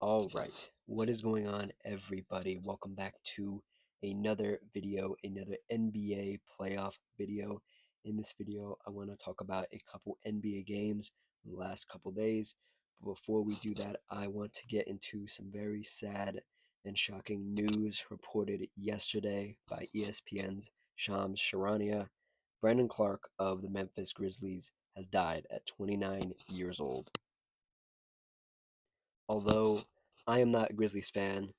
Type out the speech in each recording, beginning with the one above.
All right, what is going on, everybody? Welcome back to another video, another NBA playoff video. In this video, I want to talk about a couple NBA games in the last couple days. But before we do that, I want to get into some very sad and shocking news reported yesterday by ESPN's Shams Charania. Brandon Clark of the Memphis Grizzlies has died at 29 years old. Although I am not a Grizzlies fan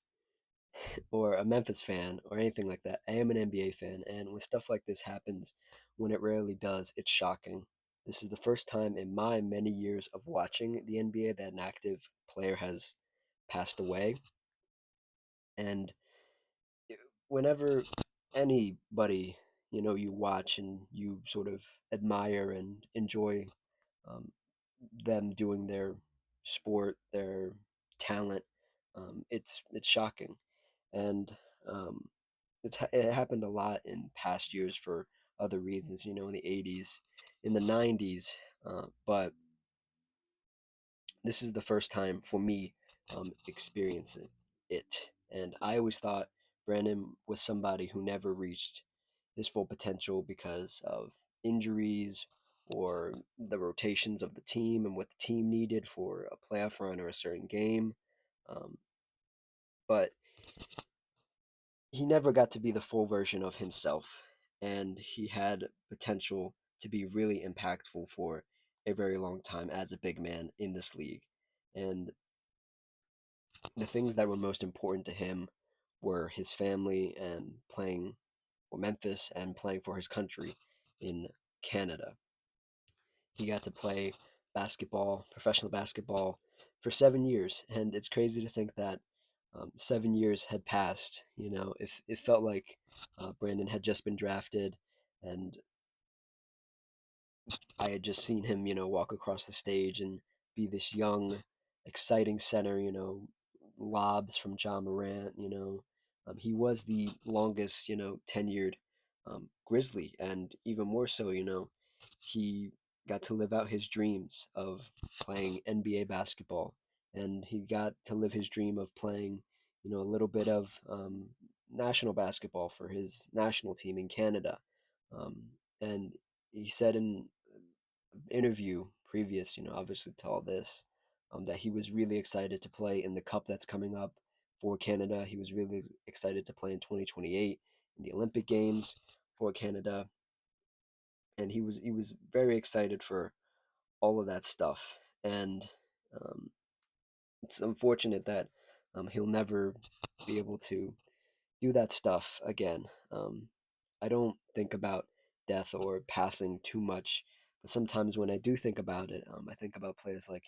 or a Memphis fan or anything like that, I am an NBA fan, and when stuff like this happens, when it rarely does, it's shocking. This is the first time in my many years of watching the NBA that an active player has passed away. And whenever anybody, you watch and you sort of admire and enjoy um, them doing their sport, their talent, it's shocking. And um, it happened a lot in past years for other reasons, in the 80s, in the 90s, but this is the first time for me experiencing it. And I always thought Brandon was somebody who never reached his full potential because of injuries or the rotations of the team and what the team needed for a playoff run or a certain game. Um, but he never got to be the full version of himself, and he had potential to be really impactful for a very long time as a big man in this league. And the things that were most important to him were his family and playing for Memphis and playing for his country in Canada. He got to play basketball, professional basketball, for 7 years, and it's crazy to think that 7 years had passed. If it felt like Brandon had just been drafted, and I had just seen him, walk across the stage and be this young, exciting center, lobs from John Morant, he was the longest, tenured Grizzly, and even more so, he got to live out his dreams of playing NBA basketball, and he got to live his dream of playing, a little bit of national basketball for his national team in Canada. Um, and he said in interview previous, obviously to all this, that he was really excited to play in the cup that's coming up for Canada. He was really excited to play in 2028 in the Olympic Games for Canada, and he was very excited for all of that stuff. And um, it's unfortunate that he'll never be able to do that stuff again. I don't think about death or passing too much, but sometimes when I do think about it, I think about players like,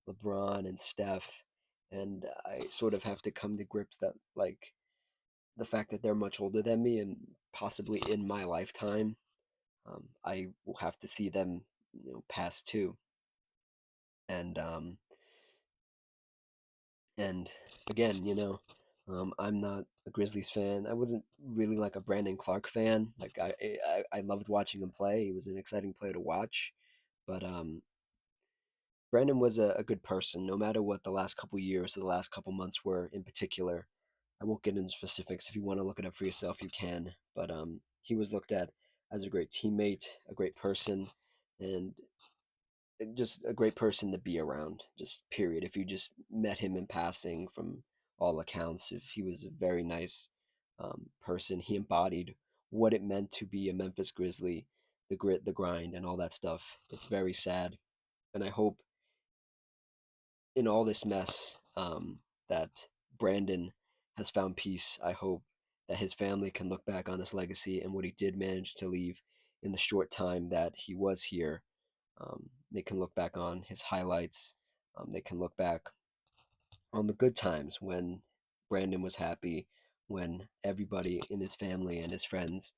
LeBron and Steph, and I sort of have to come to grips that, like, the fact that they're much older than me and possibly in my lifetime, I will have to see them, pass too. And And again, I'm not a Grizzlies fan. I wasn't really like a Brandon Clark fan. Like I loved watching him play. He was an exciting player to watch. But Brandon was a good person, no matter what the last couple years or the last couple months were in particular. I won't get into specifics. If you want to look it up for yourself, you can. But he was looked at as a great teammate, a great person, and just a great person to be around, just period. If you just met him in passing, from all accounts, if he was a very nice person, he embodied what it meant to be a Memphis Grizzly, the grit, the grind, and all that stuff. It's very sad, and I hope in all this mess that Brandon has found peace. I hope that his family can look back on his legacy and what he did manage to leave in the short time that he was here. They can look back on his highlights. They can look back on the good times when Brandon was happy, when everybody in his family and his friends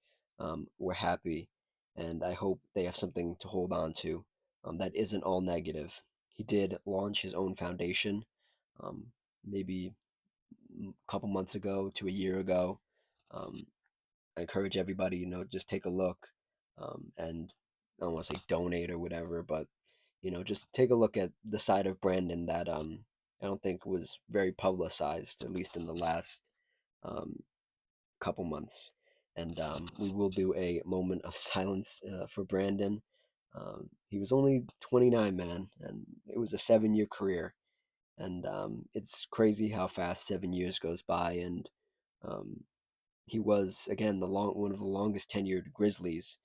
were happy. And I hope they have something to hold on to that isn't all negative. He did launch his own foundation, um, maybe a couple months ago to a year ago. Um, I encourage everybody, just take a look, and I don't want to say donate or whatever, but just take a look at the side of Brandon that I don't think was very publicized, at least in the last um, couple months. And we will do a moment of silence for Brandon. He was only 29, man, and it was a 7 year career. And it's crazy how fast 7 years goes by. And um, he was, again, one of the longest tenured Grizzlies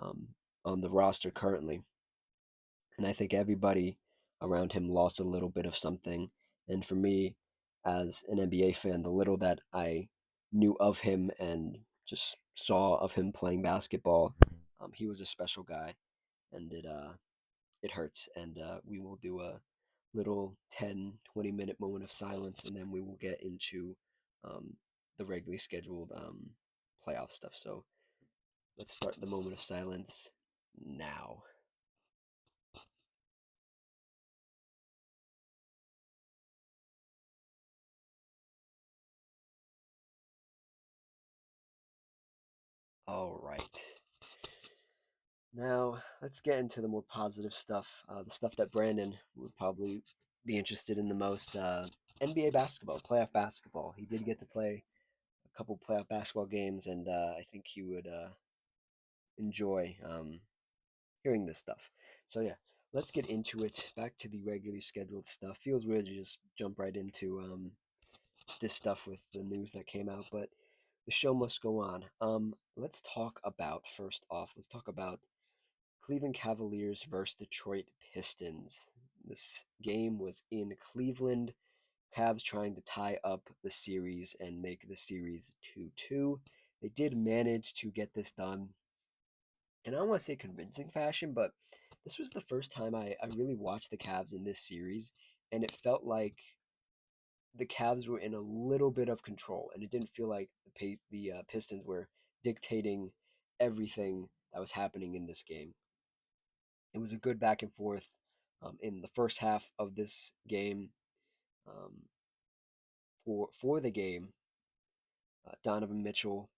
um, on the roster currently. And I think everybody around him lost a little bit of something. And for me, as an NBA fan, the little that I knew of him and just saw of him playing basketball, he was a special guy, and it hurts. And we will do a little 10-20 minute moment of silence, and then we will get into um, the regularly scheduled playoff stuff. So let's start the moment of silence now. All right. Now, let's get into the more positive stuff, the stuff that Brandon would probably be interested in the most. NBA basketball, playoff basketball. He did get to play a couple playoff basketball games, and I think he would enjoy hearing this stuff. So, yeah, let's get into it. Back to the regularly scheduled stuff. Feels weird to just jump right into this stuff with the news that came out, but the show must go on. Let's talk about, first off, let's talk about Cleveland Cavaliers versus Detroit Pistons. This game was in Cleveland. Cavs trying to tie up the series and make the series 2-2. They did manage to get this done. And I don't want to say convincing fashion, but this was the first time I really watched the Cavs in this series. And it felt like the Cavs were in a little bit of control. And it didn't feel like the Pistons were dictating everything that was happening in this game. It was a good back and forth in the first half of this game. Um, for the game, Donovan Mitchell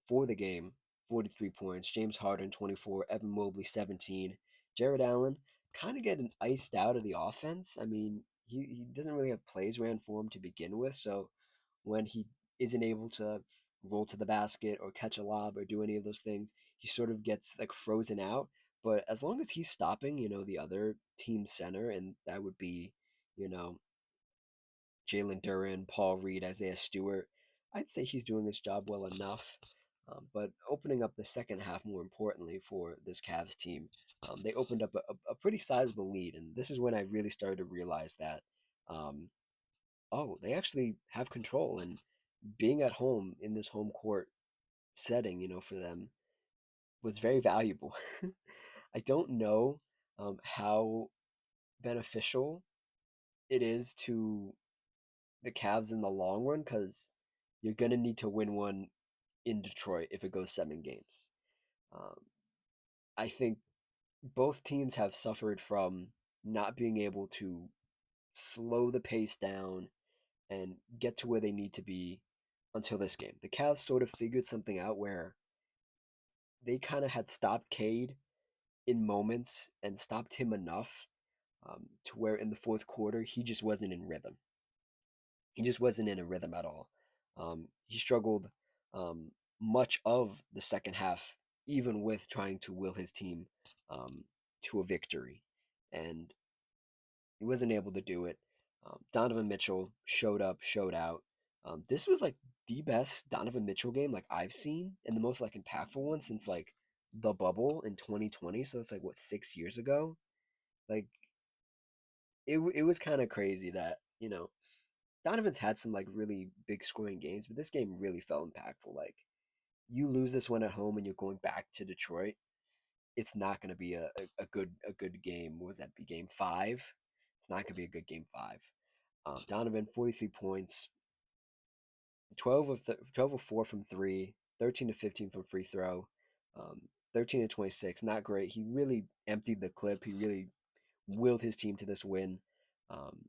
for the game, 43 points. James Harden 24, Evan Mobley 17. Jared Allen kind of getting iced out of the offense. I mean, he doesn't really have plays ran for him to begin with, so when he isn't able to roll to the basket or catch a lob or do any of those things, he sort of gets like frozen out. But as long as he's stopping, the other team center, and that would be, you know, Jalen Duren, Paul Reed, Isaiah Stewart, I'd say he's doing his job well enough. But opening up the second half, more importantly, for this Cavs team, they opened up a pretty sizable lead. And this is when I really started to realize that, um, oh, they actually have control. And being at home in this home court setting, for them was very valuable. I don't know how beneficial it is to the Cavs in the long run because you're going to need to win one in Detroit if it goes 7 games. Um, I think both teams have suffered from not being able to slow the pace down and get to where they need to be until this game. The Cavs sort of figured something out where they kind of had stopped Cade in moments and stopped him enough to where in the fourth quarter he just wasn't in rhythm. He just wasn't in a rhythm at all. He struggled um, much of the second half, even with trying to will his team um, to a victory, and he wasn't able to do it. Donovan Mitchell showed up, showed out. This was like the best Donovan Mitchell game like I've seen, and the most like impactful one since like the bubble in 2020. So it's like what 6 years ago. Like it was kind of crazy that Donovan's had some like really big scoring games, but this game really felt impactful. Like you lose this one at home and you're going back to Detroit, it's not going to be a good game. What would that be? Game five? It's not going to be a good game five. Donovan 43 points, 12 of 4 from three, 13 to 15 from free throw, 13 to 26. Not great. He really emptied the clip. He really willed his team to this win. Um,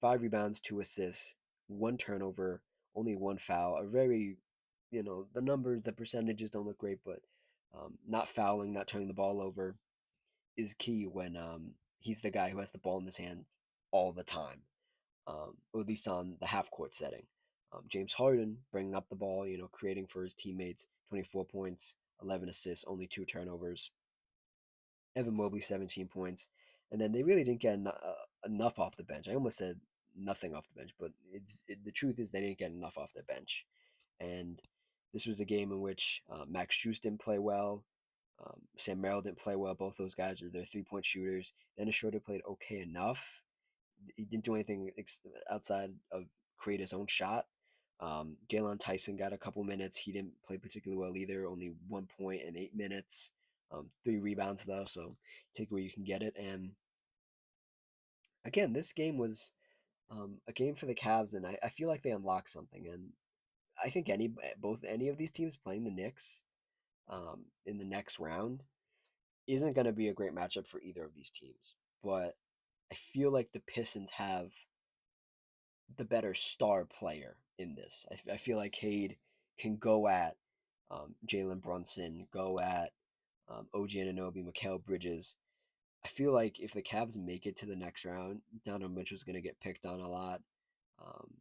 5 rebounds, 2 assists, 1 turnover, only 1 foul. A very, the numbers, the percentages don't look great, but not fouling, not turning the ball over is key when he's the guy who has the ball in his hands all the time. or at least on the half court setting. James Harden bringing up the ball, creating for his teammates, 24 points, 11 assists, only two turnovers. Evan Mobley, 17 points. And then they really didn't get enough off the bench. I almost said nothing off the bench, but the truth is they didn't get enough off the bench. And this was a game in which Max Strus didn't play well. Sam Merrill didn't play well. Both those guys are their 3-point shooters. Dennis Schroeder played okay enough. He didn't do anything outside of create his own shot. Jalen Tyson got a couple minutes. He didn't play particularly well either. Only 1 point in 8 minutes. 3 rebounds though, so take where you can get it. And again, this game was a game for the Cavs, and I feel like they unlocked something. And I think any of these teams playing the Knicks in the next round isn't going to be a great matchup for either of these teams. But I feel like the Pistons have the better star player in this. I feel like Cade can go at Jalen Brunson, go at OG Anunoby, Mikal Bridges. I feel like if the Cavs make it to the next round, Donovan Mitchell's going to get picked on a lot. Um,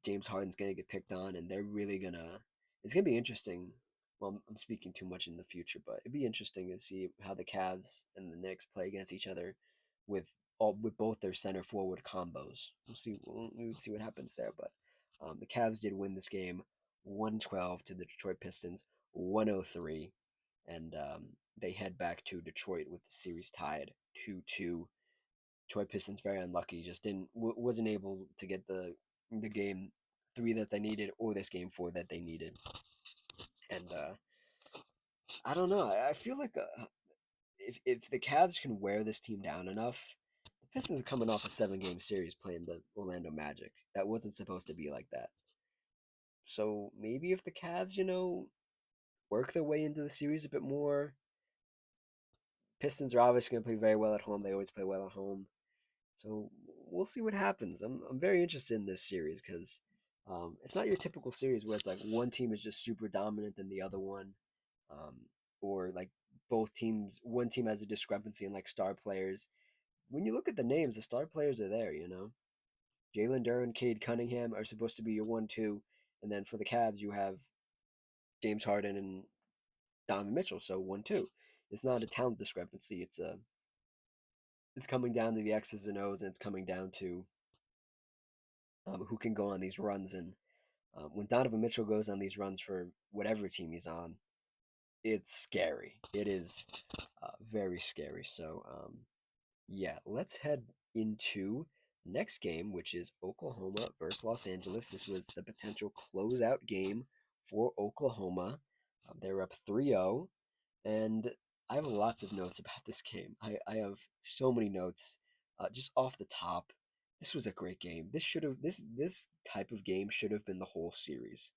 James Harden's going to get picked on, and they're really going to. It's going to be interesting. Well, I'm speaking too much in the future, but it'd be interesting to see how the Cavs and the Knicks play against each other with with both their center forward combos. We'll see what happens there. But the Cavs did win this game, 112 to the Detroit Pistons, 103, and they head back to Detroit with the series tied 2-2. Detroit Pistons very unlucky, just wasn't able to get the game three that they needed or this game four that they needed. And I don't know. I feel like if the Cavs can wear this team down enough, the Pistons are coming off a 7-game series playing the Orlando Magic. That wasn't supposed to be like that. So maybe if the Cavs, work their way into the series a bit more, Pistons are obviously going to play very well at home. They always play well at home. So we'll see what happens. I'm very interested in this series because it's not your typical series where it's like one team is just super dominant than the other one, um, or like one team has a discrepancy in like star players. When you look at the names, the star players are there. Jalen Duren, Cade Cunningham are supposed to be your 1-2, and then for the Cavs you have James Harden and Donovan Mitchell, so 1-2. It's not a talent discrepancy. It's coming down to the X's and O's, and it's coming down to who can go on these runs. And when Donovan Mitchell goes on these runs for whatever team he's on, it's scary. It is very scary. So, yeah, let's head into next game, which is Oklahoma versus Los Angeles. This was the potential closeout game for Oklahoma. They're up 3-0, and I have lots of notes about this game. I have so many notes. Just off the top, this was a great game. This type of game should have been the whole series.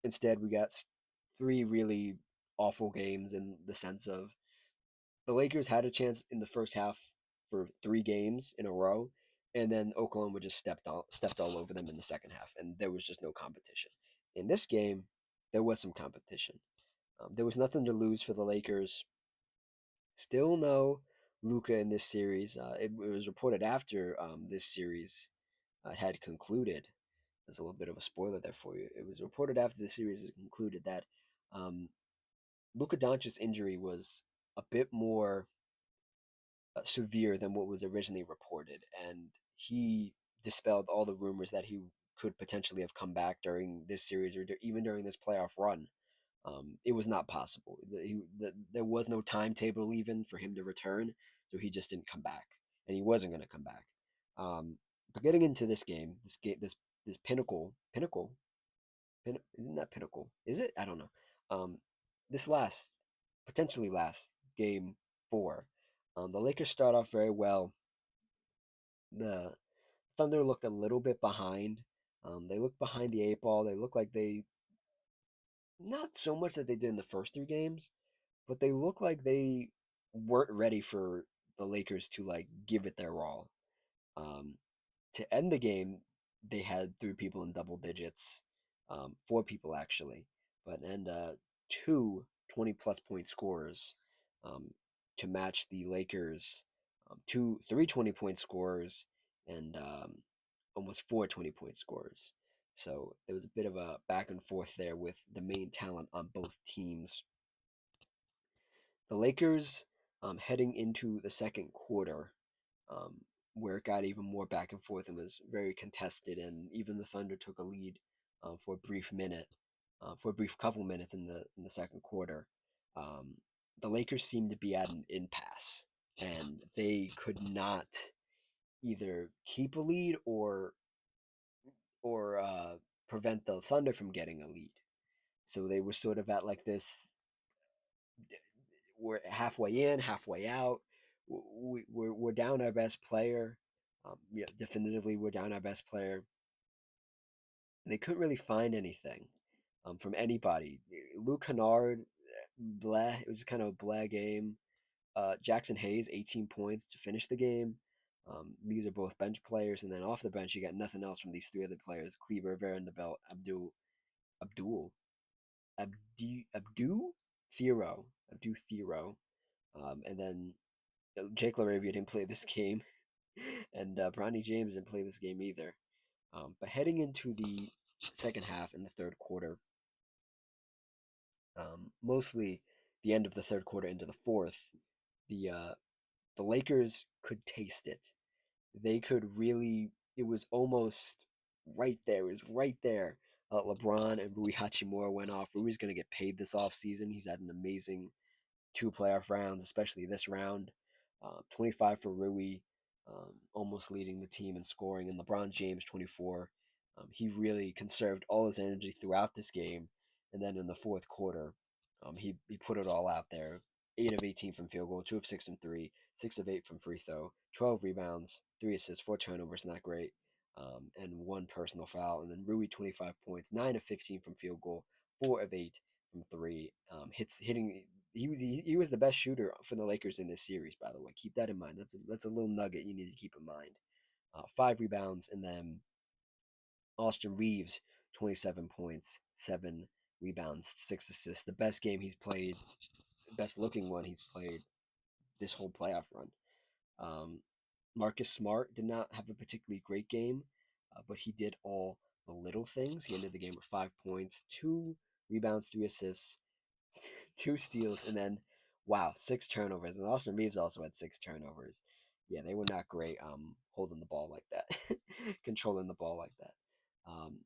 Instead, we got three really awful games in the sense of the Lakers had a chance in the first half for 3 games in a row, and then Oklahoma just stepped all over them in the second half, and there was just no competition. In this game, there was some competition. There was nothing to lose for the Lakers. Still no Luka in this series. It was reported after this series had concluded. There's a little bit of a spoiler there for you. It was reported after the series had concluded that um, Luka Doncic's injury was a bit more severe than what was originally reported, and he dispelled all the rumors that he could potentially have come back during this series or even during this playoff run. It was not possible. There was no timetable even for him to return, so he just didn't come back, and he wasn't going to come back. But getting into this isn't that pinnacle? Is it? I don't know. Um, this potentially last game four. The Lakers start off very well. The Thunder looked a little bit behind. They looked behind the 8 ball. They looked like they not so much that they did in the first 3 games, but they looked like they weren't ready for the Lakers to like give it their all. Um, to end the game, they had 3 people in double digits, 4 people actually, but and two 20-plus point scorers um, to match the Lakers, three 20-point scorers, and almost four 20-point scores. So there was a bit of a back and forth there with the main talent on both teams. The Lakers, heading into the second quarter, um, where it got even more back and forth and was very contested, and even the Thunder took a lead for a brief minute, for a brief couple minutes in the second quarter. Um, the Lakers seemed to be at an impasse, and they could not either keep a lead or prevent the Thunder from getting a lead. So they were sort of at like this, we're halfway in, halfway out. We're down our best player. Yeah, definitively, we're down our best player. They couldn't really find anything from anybody. Luke Kennard, bleh. It was kind of a bleh game. Jackson Hayes, 18 points to finish the game. These are both bench players, and then off the bench, you got nothing else from these three other players: Kleber, Vanderbilt, Abdul, Abdu Thero, Abdu Thero, and then Jake LaRavia didn't play this game, and Bronny James didn't play this game either. But heading into the second half and the third quarter, mostly the end of the third quarter into the fourth, the uh, the Lakers could taste it. They could really. It was almost right there. It was right there. LeBron and Rui Hachimura went off. Rui's going to get paid this offseason. He's had an amazing two playoff rounds, especially this round. 25 for Rui, almost leading the team in scoring, and LeBron James 24. He really conserved all his energy throughout this game, and then in the fourth quarter, he put it all out there. 8 of 18 from field goal, 2 of 6 from three, 6 of 8 from free throw, 12 rebounds, 3 assists, 4 turnovers, not great, and one personal foul. And then Rui 25 points, 9 of 15 from field goal, 4 of 8 from three. Hitting he was the best shooter for the Lakers in this series. By the way, keep that in mind. That's a little nugget you need to keep in mind. 5 rebounds, and then Austin Reeves, 27 points, 7 rebounds, 6 assists. The best game he's played, best looking one he's played this whole playoff run. Um, Marcus Smart did not have a particularly great game, but he did all the little things. He ended the game with 5 points, 2 rebounds, 3 assists, 2 steals, and then wow, 6 turnovers. And Austin Reeves also had 6 turnovers. Yeah, they were not great holding the ball like that, controlling the ball like that.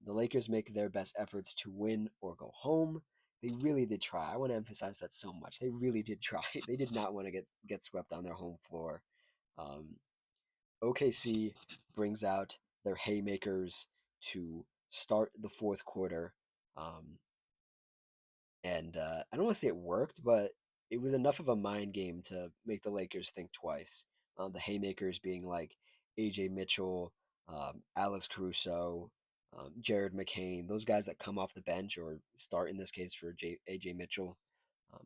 The Lakers make their best efforts to win or go home. They really did try. I want to emphasize that so much. They really did try. They did not want to get swept on their home floor. Um, OKC brings out their haymakers to start the fourth quarter. Um, and I don't want to say it worked, but it was enough of a mind game to make the Lakers think twice. The haymakers being like AJ Mitchell, Alex Caruso, Jared McCain, those guys that come off the bench or start in this case for AJ Mitchell,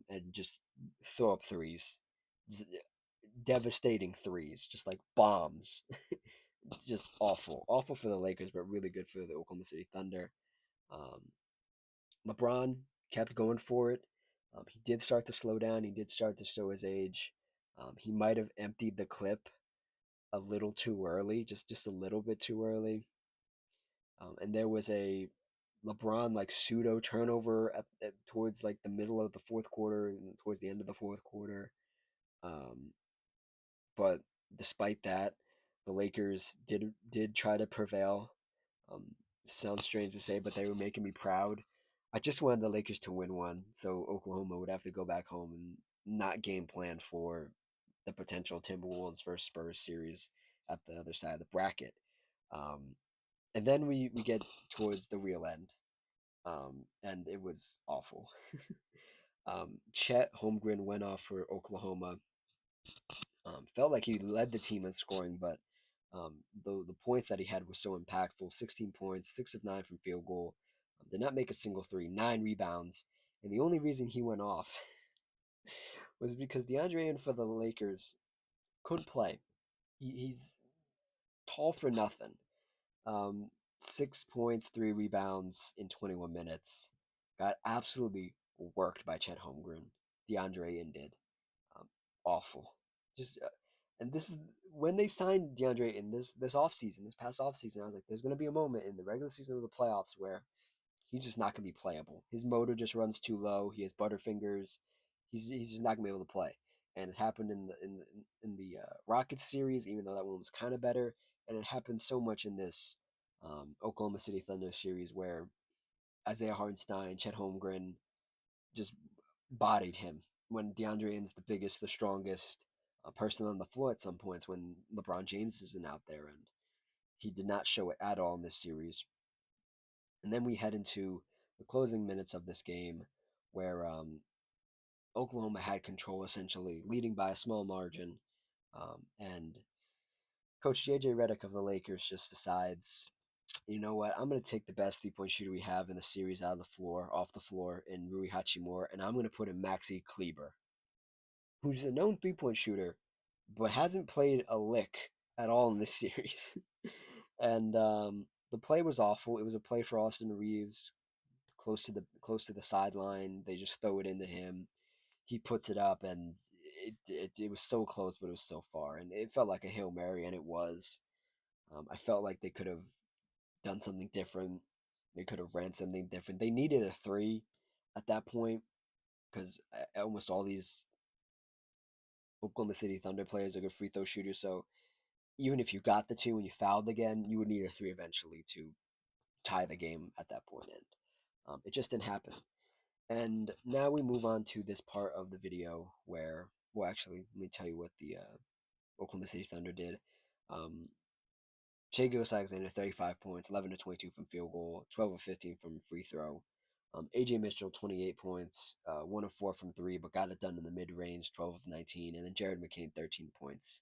and just throw up threes, devastating threes, just like bombs. Just awful, awful for the Lakers, but really good for the Oklahoma City Thunder. Um, LeBron kept going for it. He did start to slow down. He did start to show his age. He might have emptied the clip a little too early, just a little bit too early. And there was a LeBron like pseudo turnover towards like the middle of the fourth quarter and towards the end of the fourth quarter. Um, but despite that, the Lakers did try to prevail. Um, sounds strange to say, but they were making me proud. I just wanted the Lakers to win one, so Oklahoma would have to go back home and not game plan for the potential Timberwolves versus Spurs series at the other side of the bracket. Um, and then we get towards the real end, and it was awful. Chet Holmgren went off for Oklahoma. Felt like he led the team in scoring, but the points that he had were so impactful. 16 points, 6 of 9 from field goal. Did not make a single three. 9 rebounds, and the only reason he went off was because DeAndre Ayton for the Lakers couldn't play. He's tall for nothing. 6 points, 3 rebounds in 21 minutes. Got absolutely worked by Chet Holmgren. DeAndre Ayton did. Um, Awful. Just And this is when they signed DeAndre in this offseason, this past offseason. I was like, there's going to be a moment in the regular season of the playoffs where he's just not going to be playable. His motor just runs too low. He has butterfingers. He's just not going to be able to play. And it happened in the Rockets series, even though that one was kind of better. And it happened so much in this Oklahoma City Thunder series where Isaiah Hartenstein, Chet Holmgren just bodied him when DeAndre is the biggest, the strongest person on the floor at some points when LeBron James isn't out there, and he did not show it at all in this series. And then we head into the closing minutes of this game, where Oklahoma had control essentially, leading by a small margin, and Coach JJ Redick of the Lakers just decides, you know what, I'm going to take the best 3 point shooter we have in the series out of the floor, off the floor, in Rui Hachimura, and I'm going to put in Maxi Kleber, who's a known 3 point shooter, but hasn't played a lick at all in this series. And the play was awful. It was a play for Austin Reeves, close to the sideline. They just throw it into him. He puts it up, and it was so close, but it was so far, and it felt like a Hail Mary, and it was. I felt like they could have done something different. They could have ran something different. They needed a three at that point because almost all these Oklahoma City Thunder players are good free throw shooters. So even if you got the two and you fouled again, you would need a three eventually to tie the game at that point. And it just didn't happen. And now we move on to this part of the video where, well, actually, let me tell you what the Oklahoma City Thunder did. Um, Shea Gilgeous-Alexander, 35 points, 11 to 22 from field goal, 12 of 15 from free throw. AJ Mitchell, 28 points, 1 of 4 from three, but got it done in the mid range, 12 of 19. And then Jared McCain, 13 points.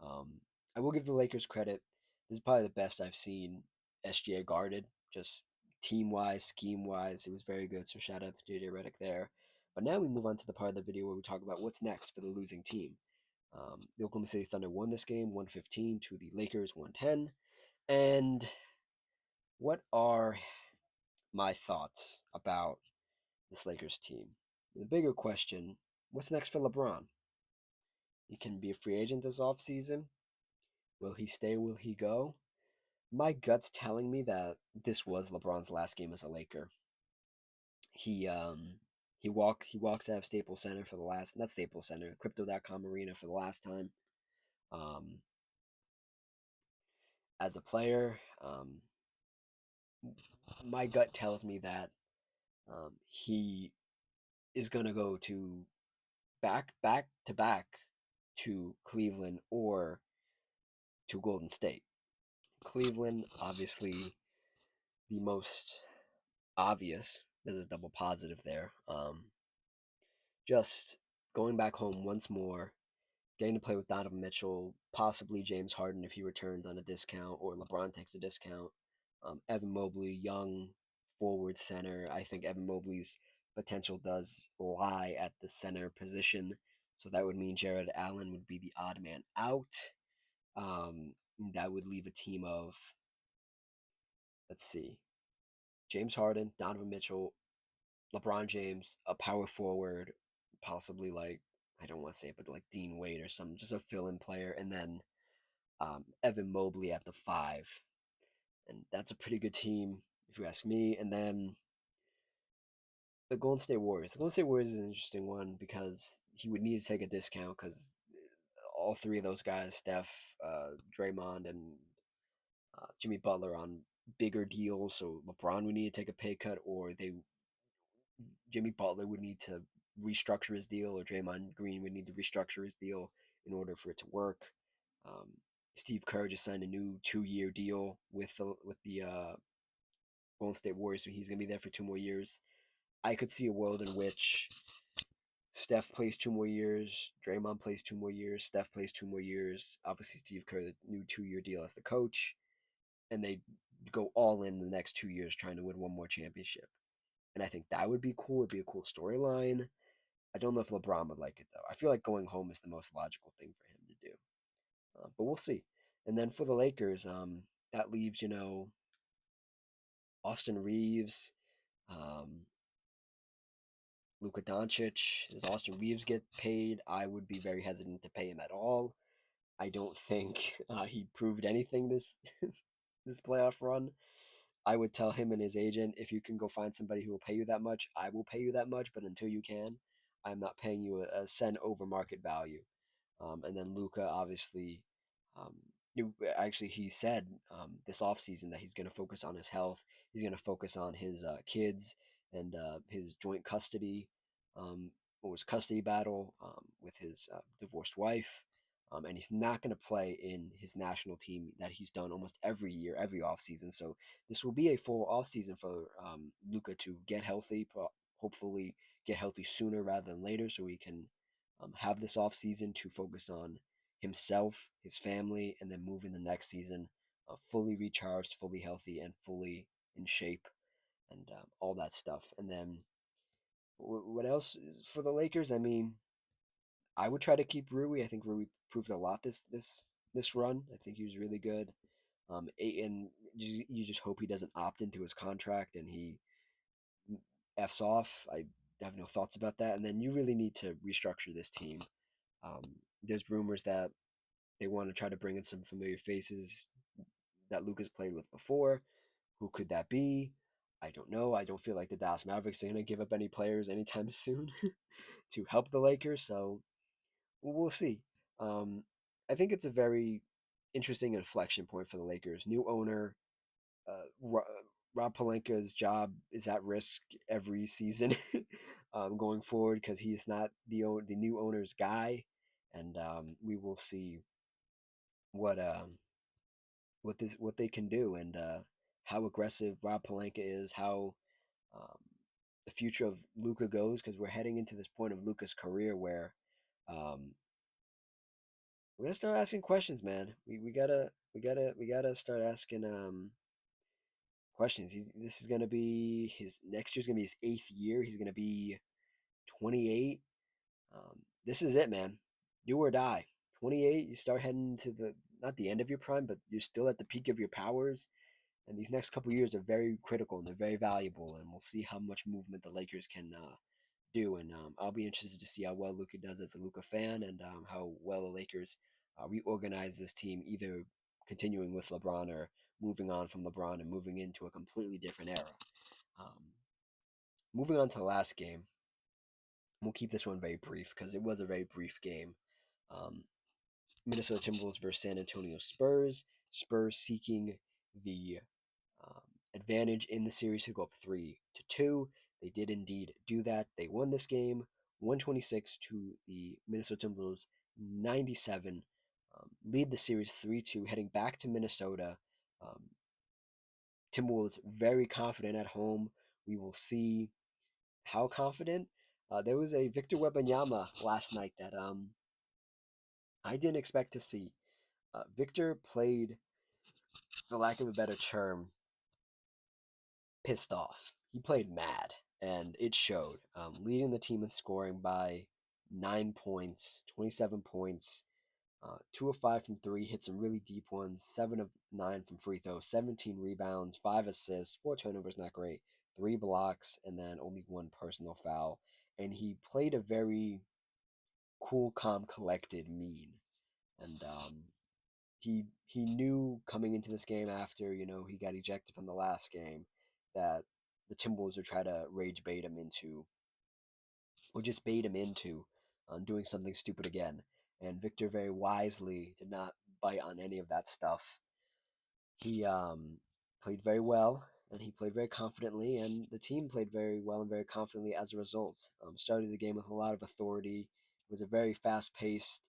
Um, I will give the Lakers credit. This is probably the best I've seen SGA guarded, just team wise, scheme wise. It was very good. So shout out to JJ Redick there. But now we move on to the part of the video where we talk about what's next for the losing team. The Oklahoma City Thunder won this game 115 to the Lakers 110. And what are my thoughts about this Lakers team? The bigger question, what's next for LeBron? He can be a free agent this offseason. Will he stay? Will he go? My gut's telling me that this was LeBron's last game as a Laker. He he walked out of Staples Center for the last, not Staples Center, Crypto.com Arena for the last time. Um, as a player, my gut tells me that he is gonna go to back to back to Cleveland or to Golden State. Cleveland, obviously, the most obvious. There's a double positive there. Just going back home once more, getting to play with Donovan Mitchell, possibly James Harden if he returns on a discount, or LeBron takes a discount. Evan Mobley, young forward center. I think Evan Mobley's potential does lie at the center position. So that would mean Jared Allen would be the odd man out. Um, that would leave a team of, let's see, James Harden, Donovan Mitchell, LeBron James, a power forward, possibly like, I don't want to say it, but like Dean Wade or something, just a fill-in player, and then Evan Mobley at the five, and that's a pretty good team if you ask me. And then the Golden State Warriors. The Golden State Warriors is an interesting one because he would need to take a discount because all three of those guys, Steph, Draymond, and Jimmy Butler, on bigger deals. So LeBron would need to take a pay cut, or Jimmy Butler would need to restructure his deal, or Draymond Green would need to restructure his deal in order for it to work. Um, Steve Kerr just signed a new 2 year deal with the Golden State Warriors, so he's gonna be there for 2 more years. I could see a world in which Steph plays 2 more years, Draymond plays 2 more years, Steph plays 2 more years. Obviously, Steve Kerr the new 2 year deal as the coach, and they go all in the next 2 years trying to win one more championship. And I think that would be cool. It'd be a cool storyline. I don't know if LeBron would like it though. I feel like going home is the most logical thing for him to do, but we'll see. And then for the Lakers, that leaves Austin Reeves, um, Luka Doncic. Does Austin Reeves get paid? I would be very hesitant to pay him at all. I don't think he proved anything this this playoff run. I would tell him and his agent, if you can go find somebody who will pay you that much, I will pay you that much. But until you can, I'm not paying you a cent over market value. And then Luca, obviously, um, actually he said this offseason that he's going to focus on his health. He's going to focus on his kids and his joint custody, um, or his custody battle with his divorced wife. And he's not going to play in his national team that he's done almost every year, every offseason. So this will be a full offseason for Luca to get healthy, hopefully get healthy sooner rather than later, so he can have this off season to focus on himself, his family, and then move in the next season fully recharged, fully healthy, and fully in shape, and all that stuff. And then what else for the Lakers? I mean, I would try to keep Rui. I think Rui proved a lot this run. I think he was really good. And you just hope he doesn't opt into his contract and he f's off. I have no thoughts about that. And then you really need to restructure this team. There's rumors that they want to try to bring in some familiar faces that Lucas played with before. Who could that be? I don't know. I don't feel like the Dallas Mavericks are going to give up any players anytime soon to help the Lakers. So we'll see. Um, I think it's a very interesting inflection point for the Lakers. New owner, Rob Palenka's job is at risk every season going forward because he's not the new owner's guy, and we will see what what they can do and how aggressive Rob Palenka is, how um, the future of Luca goes because we're heading into this point of Luca's career where um, we're gonna start asking questions, man. We gotta start asking questions. This is gonna be his next year's gonna be his eighth year. He's gonna be 28. This is it, man. Do or die. 28. You start heading to the not the end of your prime, but you're still at the peak of your powers. And these next couple years are very critical and they're very valuable. And we'll see how much movement the Lakers can do. And I'll be interested to see how well Luka does as a Luka fan and how well the Lakers reorganize this team, either continuing with LeBron or moving on from LeBron and moving into a completely different era. Um, Moving on to the last game, we'll keep this one very brief because it was a very brief game. Um, Minnesota Timberwolves versus San Antonio Spurs. Spurs seeking the um, advantage in the series to go up 3-2. They did indeed do that. They won this game 126 to the Minnesota Timberwolves 97. Lead the series 3-2, heading back to Minnesota. Um, Timberwolves very confident at home. We will see how confident. There was a Victor Wembanyama last night that I didn't expect to see. Victor played, for lack of a better term, pissed off. He played mad, and it showed. Leading the team in scoring by 9 points, 27 points, 2 of 5 from three, hit some really deep ones, 7 of 9 from free throws, 17 rebounds, 5 assists, 4 turnovers, not great, 3 blocks, and then only one personal foul. And he played a very cool, calm, collected mean. And he knew coming into this game after he got ejected from the last game that the Timberwolves would try to rage bait him into or just bait him into doing something stupid again. And Victor very wisely did not bite on any of that stuff. He played very well and he played very confidently, and the team played very well and very confidently as a result. Started the game with a lot of authority. It was a very fast paced,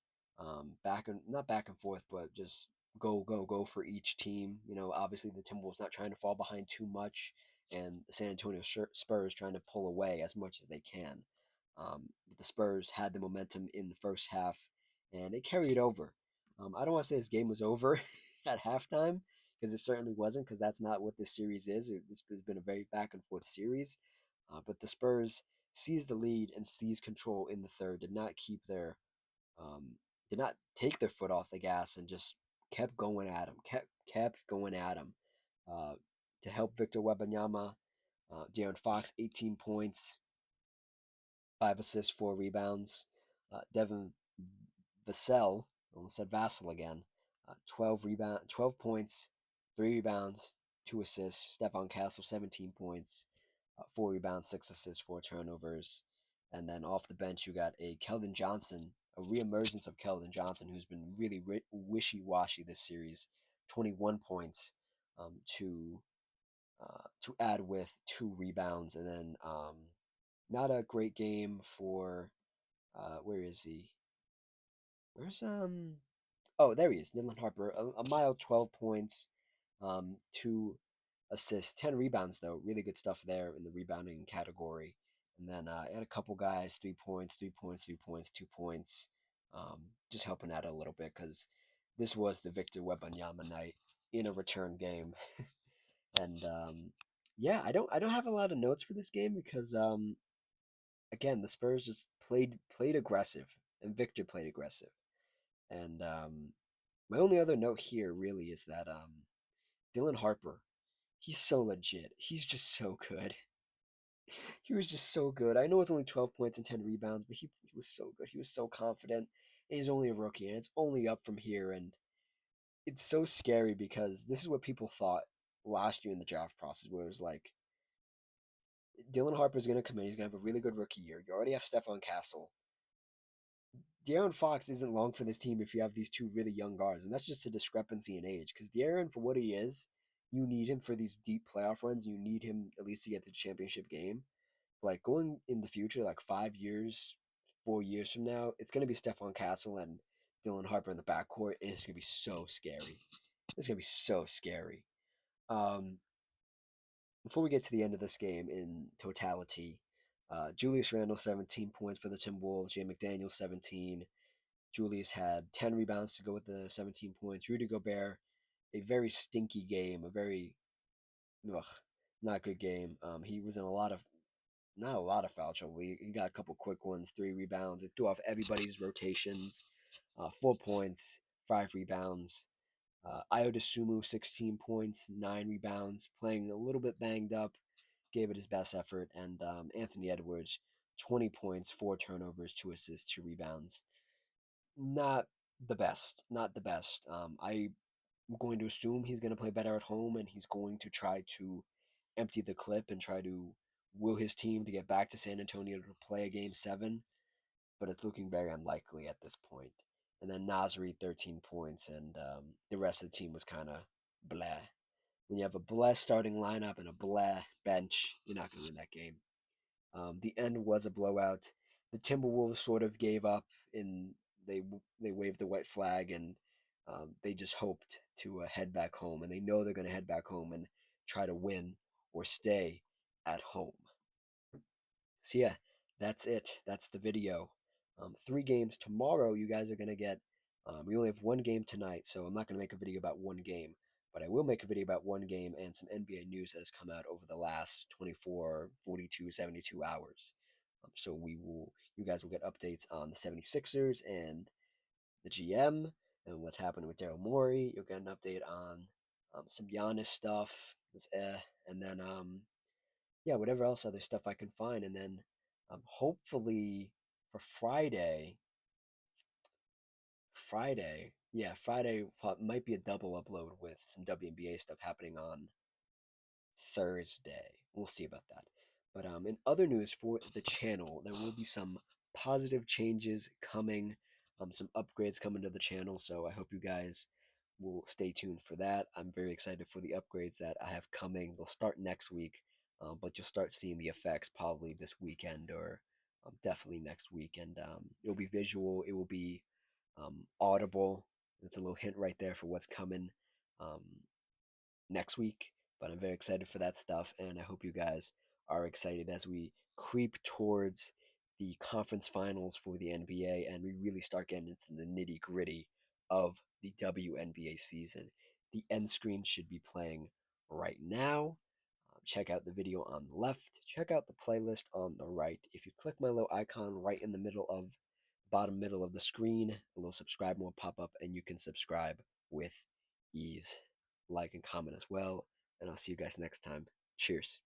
back and not back and forth, but just go go go for each team. Obviously the Timberwolves not trying to fall behind too much, and the San Antonio Spurs trying to pull away as much as they can. The Spurs had the momentum in the first half, and it carried over. I don't want to say this game was over at halftime because it certainly wasn't, because that's not what this series is. This has been a very back and forth series. But the Spurs seized the lead and seized control in the third. Um, did not take their foot off the gas and just kept going at him. Kept going at him. Uh, to help Victor Wembanyama, De'Aaron Fox 18 points, 5 assists, 4 rebounds. Devin Vassell almost said Vassell again. 12 points, 3 rebounds, 2 assists. Stephon Castle, 17 points, 4 rebounds, 6 assists, 4 turnovers. And then off the bench, you got a Keldon Johnson, a reemergence of Keldon Johnson, who's been really wishy-washy this series. 21 points to add with 2 rebounds, and then not a great game for where is he? Where's Oh, there he is, Dylan Harper. A mild 12 points, 2 assists, 10 rebounds though. Really good stuff there in the rebounding category. And then I had a couple guys, 3 points, 3 points, 3 points, 2 points, just helping out a little bit because this was the Victor Wembanyama night in a return game. And yeah, I don't have a lot of notes for this game because again, the Spurs just played aggressive, and Victor played aggressive. And my only other note here really is that Dylan Harper, he's so legit. He's just so good. He was just so good. I know it's only 12 points and 10 rebounds, but he was so good. He was so confident. And he's only a rookie, and it's only up from here. And it's so scary because this is what people thought last year in the draft process, where it was like, Dylan Harper's going to come in. He's going to have a really good rookie year. You already have Stephon Castle. De'Aaron Fox isn't long for this team if you have these two really young guards, and that's just a discrepancy in age. Because De'Aaron, for what he is, you need him for these deep playoff runs. You need him at least to get to the championship game. Like going in the future, like 5 years, 4 years from now, it's gonna be Stephon Castle and Dylan Harper in the backcourt, and it's gonna be so scary. It's gonna be so scary. Um, Before we get to the end of this game in totality, Julius Randle 17 points for the Timberwolves. Jay McDaniel 17. Julius had 10 rebounds to go with the 17 points. Rudy Gobert, a very stinky game, a very ugh, not good game. He was in a lot of not a lot of foul trouble. He got a couple quick ones, 3 rebounds. It threw off everybody's rotations. 4 points, 5 rebounds. Io DeSumo, 16 points, 9 rebounds, playing a little bit banged up, gave it his best effort. And Anthony Edwards, 20 points, 4 turnovers, 2 assists, 2 rebounds. Not the best. Not the best. I'm going to assume he's going to play better at home, and he's going to try to empty the clip and try to will his team to get back to San Antonio to play a game 7, but it's looking very unlikely at this point. And then Nasri, 13 points, and the rest of the team was kind of blah. When you have a blah starting lineup and a blah bench, you're not going to win that game. The end was a blowout. The Timberwolves sort of gave up, and they waved the white flag, and they just hoped to head back home. And they know they're going to head back home and try to win or stay at home. So yeah, that's it. That's the video. 3 games tomorrow. You guys are gonna get. We only have one game tonight, so I'm not gonna make a video about one game, but I will make a video about one game and some NBA news that has come out over the last 24, 42, 72 hours. So you guys will get updates on the 76ers and the GM and what's happening with Daryl Morey. You'll get an update on some Giannis stuff. And then yeah, whatever else other stuff I can find, and then hopefully for Friday might be a double upload with some WNBA stuff happening on Thursday. We'll see about that. But in other news for the channel, there will be some positive changes coming, some upgrades coming to the channel. So I hope you guys will stay tuned for that. I'm very excited for the upgrades that I have coming. They'll start next week, but you'll start seeing the effects probably this weekend or definitely next week. And it'll be visual. It will be audible. It's a little hint right there for what's coming. Um, Next week. But I'm very excited for that stuff, and I hope you guys are excited as we creep towards the conference finals for the NBA and we really start getting into the nitty gritty of the WNBA season. The end screen should be playing right now. Check out the video on the left. Check out the playlist on the right. If you click my little icon right in the bottom middle of the screen, a little subscribe will pop up, and you can subscribe with ease. Like and comment as well, and I'll see you guys next time. Cheers.